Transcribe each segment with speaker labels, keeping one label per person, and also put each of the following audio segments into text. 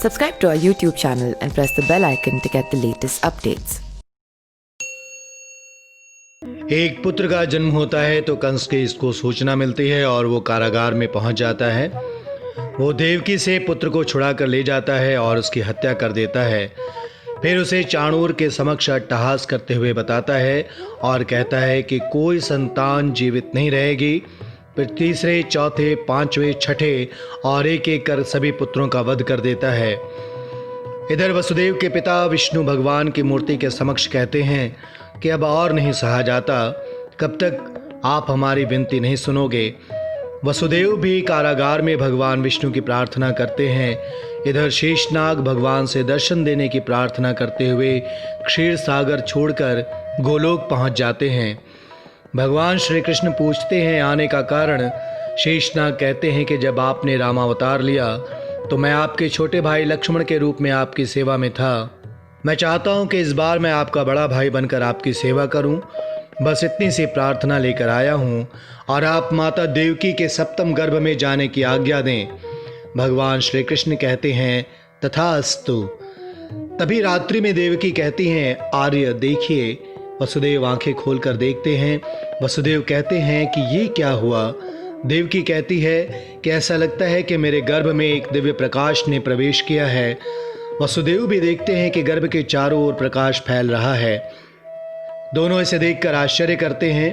Speaker 1: Subscribe to our YouTube channel and press the bell icon to get the latest updates.
Speaker 2: एक पुत्र का जन्म होता है तो कंस के इसको सूचना मिलती है और वो कारागार में पहुंच जाता है। वो देवकी से पुत्र को छुड़ा कर ले जाता है और उसकी हत्या कर देता है। फिर उसे चाणूर के समक्ष अट्टहास करते हुए बताता है और कहता है कि कोई संतान जीवित नहीं रहेगी। फिर तीसरे, चौथे, पांचवें, छठे और एक एक कर सभी पुत्रों का वध कर देता है। इधर वसुदेव के पिता विष्णु भगवान की मूर्ति के समक्ष कहते हैं कि अब और नहीं सहा जाता, कब तक आप हमारी विनती नहीं सुनोगे। वसुदेव भी कारागार में भगवान विष्णु की प्रार्थना करते हैं। इधर शेषनाग भगवान से दर्शन देने की प्रार्थना करते हुए क्षीर सागर छोड़कर गोलोक पहुंच जाते हैं। भगवान श्री कृष्ण पूछते हैं आने का कारण। शेषनाग कहते हैं कि जब आपने रामावतार लिया तो मैं आपके छोटे भाई लक्ष्मण के रूप में आपकी सेवा में था। मैं चाहता हूं कि इस बार मैं आपका बड़ा भाई बनकर आपकी सेवा करूं। बस इतनी सी प्रार्थना लेकर आया हूं और आप माता देवकी के सप्तम गर्भ में जाने की आज्ञा दें। भगवान श्री कृष्ण कहते हैं तथास्तु। तभी रात्रि में देवकी कहती हैं आर्य देखिए। वसुदेव आंखें खोलकर देखते हैं। वसुदेव कहते हैं कि ये क्या हुआ। देवकी कहती है कि ऐसा लगता है कि मेरे गर्भ में एक दिव्य प्रकाश ने प्रवेश किया है। वसुदेव भी देखते हैं कि गर्भ के चारों ओर प्रकाश फैल रहा है। दोनों इसे देखकर आश्चर्य करते हैं।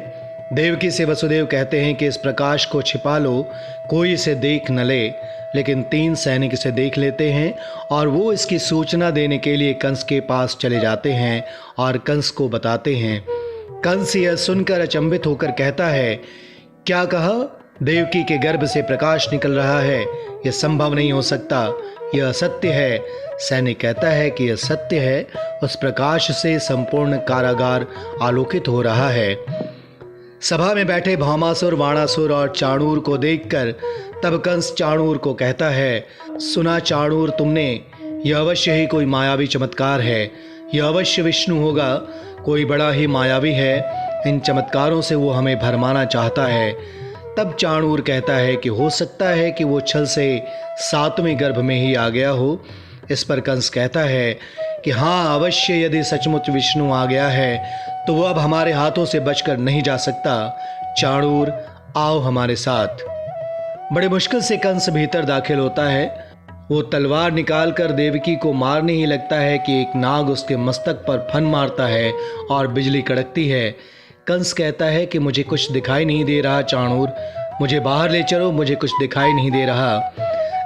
Speaker 2: देवकी से वसुदेव कहते हैं कि इस प्रकाश को छिपा लो, कोई इसे देख न ले। लेकिन 3 सैनिक इसे देख लेते हैं और वो इसकी सूचना देने के लिए कंस के पास चले जाते हैं और कंस को बताते हैं। कंस यह सुनकर अचंभित होकर कहता है क्या कहा? देवकी के गर्भ से प्रकाश निकल रहा है, यह संभव नहीं हो सकता, यह असत्य है। सैनिक कहता है कि यह सत्य है। उस प्रकाश से संपूर्ण कारागार आलोकित हो रहा है। सभा में बैठे भौमासुर, वाणासुर और चाणूर को देखकर तब कंस चाणूर को कहता है सुना चाणूर तुमने, यह अवश्य ही कोई मायावी चमत्कार है, यह अवश्य विष्णु होगा, कोई बड़ा ही मायावी है। इन चमत्कारों से वो हमें भरमाना चाहता है। तब चाणूर कहता है कि हो सकता है कि वो छल से 7वें गर्भ में ही आ गया हो। इस पर कंस कहता है कि हाँ अवश्य, यदि सचमुच विष्णु आ गया है तो वो अब हमारे हाथों से बचकर नहीं जा सकता। चाणूर आओ हमारे साथ। बड़े मुश्किल से कंस भीतर दाखिल होता है। वो तलवार निकालकर देवकी को मारने ही लगता है कि एक नाग उसके मस्तक पर फन मारता है और बिजली कड़कती है। कंस कहता है कि मुझे कुछ दिखाई नहीं दे रहा चाणूर, मुझे बाहर ले चलो, मुझे कुछ दिखाई नहीं दे रहा,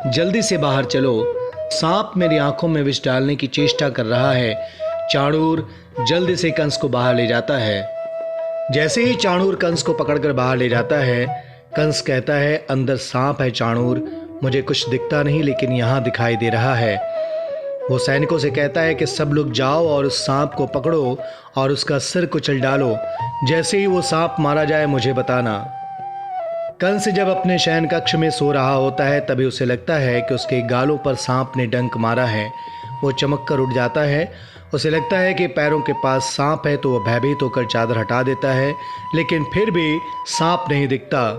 Speaker 2: जल्दी से बाहर चलो। सांप मेरी आंखों में विष डालने की चेष्टा कर रहा है। चाणूर जल्दी से कंस को बाहर ले जाता है। जैसे ही चाणूर कंस को पकड़कर बाहर ले जाता है, कंस कहता है अंदर सांप है चाणूर, मुझे कुछ दिखता नहीं लेकिन यहाँ दिखाई दे रहा है। वो सैनिकों से कहता है कि सब लोग जाओ और उस सांप को पकड़ो और उसका सिर कुचल डालो। जैसे ही वो सांप मारा जाए मुझे बताना। कंस जब अपने शयन कक्ष में सो रहा होता है तभी उसे लगता है कि उसके गालों पर सांप ने डंक मारा है। वो चमक कर उठ जाता है। उसे लगता है कि पैरों के पास सांप है तो वह भयभीत होकर चादर हटा देता है, लेकिन फिर भी सांप नहीं दिखता।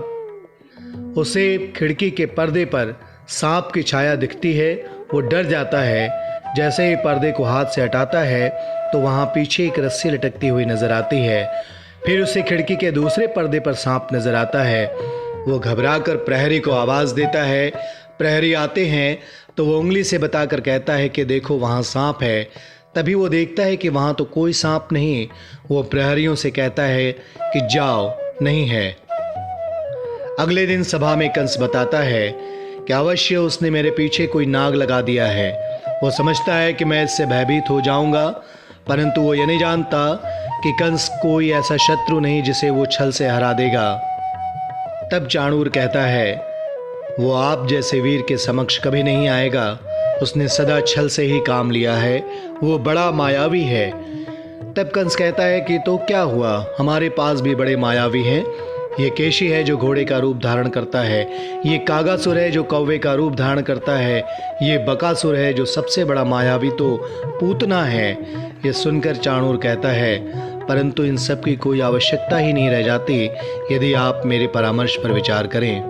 Speaker 2: उसे खिड़की के पर्दे पर सांप की छाया दिखती है। वो डर जाता है। जैसे ही पर्दे को हाथ से हटाता है तो वहाँ पीछे एक रस्सी लटकती हुई नजर आती है। फिर उसे खिड़की के दूसरे पर्दे पर सांप नजर आता है। वो घबराकर प्रहरी को आवाज़ देता है। प्रहरी आते हैं तो वो उंगली से बताकर कहता है कि देखो वहाँ सांप है। तभी वो देखता है कि वहाँ तो कोई सांप नहीं। वो प्रहरियों से कहता है कि जाओ, नहीं है। अगले दिन सभा में कंस बताता है कि अवश्य उसने मेरे पीछे कोई नाग लगा दिया है। वो समझता है कि मैं इससे भयभीत हो जाऊंगा, परंतु वो ये नहीं जानता कि कंस कोई ऐसा शत्रु नहीं जिसे वो छल से हरा देगा। तब चाणूर कहता है वो आप जैसे वीर के समक्ष कभी नहीं आएगा, उसने सदा छल से ही काम लिया है, वो बड़ा मायावी है। तब कंस कहता है कि तो क्या हुआ, हमारे पास भी बड़े मायावी हैं। ये केशी है जो घोड़े का रूप धारण करता है, ये कागासुर है जो कौवे का रूप धारण करता है, ये बकासुर है जो सबसे बड़ा मायावी तो पूतना है। ये सुनकर चाणूर कहता है परंतु इन सब की कोई आवश्यकता ही नहीं रह जाती यदि आप मेरे परामर्श पर विचार करें।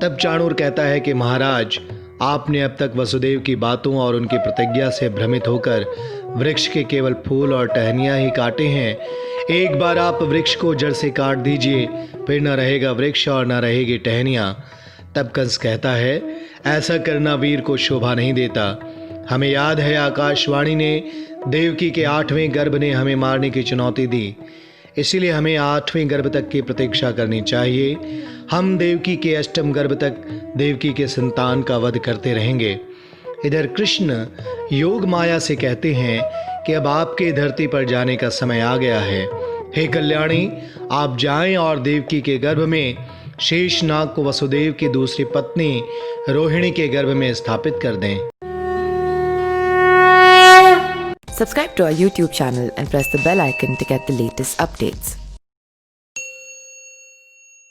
Speaker 2: तब चाणूर कहता है कि महाराज आपने अब तक वसुदेव की बातों और उनकी प्रतिज्ञा से भ्रमित होकर वृक्ष के केवल फूल और टहनियाँ ही काटे हैं। एक बार आप वृक्ष को जड़ से काट दीजिए, फिर न रहेगा वृक्ष और न रहेगी टहनियाँ। तब कंस कहता है, ऐसा करना वीर को शोभा नहीं देता। हमें याद है आकाशवाणी ने देवकी के 8वें गर्भ ने हमें मारने की चुनौती दी, इसीलिए हमें 8वें गर्भ तक की प्रतीक्षा करनी चाहिए। हम देवकी के 8वें गर्भ तक देवकी के संतान का वध करते रहेंगे। इधर कृष्ण योग माया से कहते हैं कि अब आपके धरती पर जाने का समय आ गया है। हे कल्याणी, आप जाएं और देवकी के गर्भ में शेषनाग को वसुदेव की दूसरी पत्नी रोहिणी के गर्भ में स्थापित कर दें।
Speaker 1: Subscribe to our YouTube channel and press the bell icon to get the latest updates.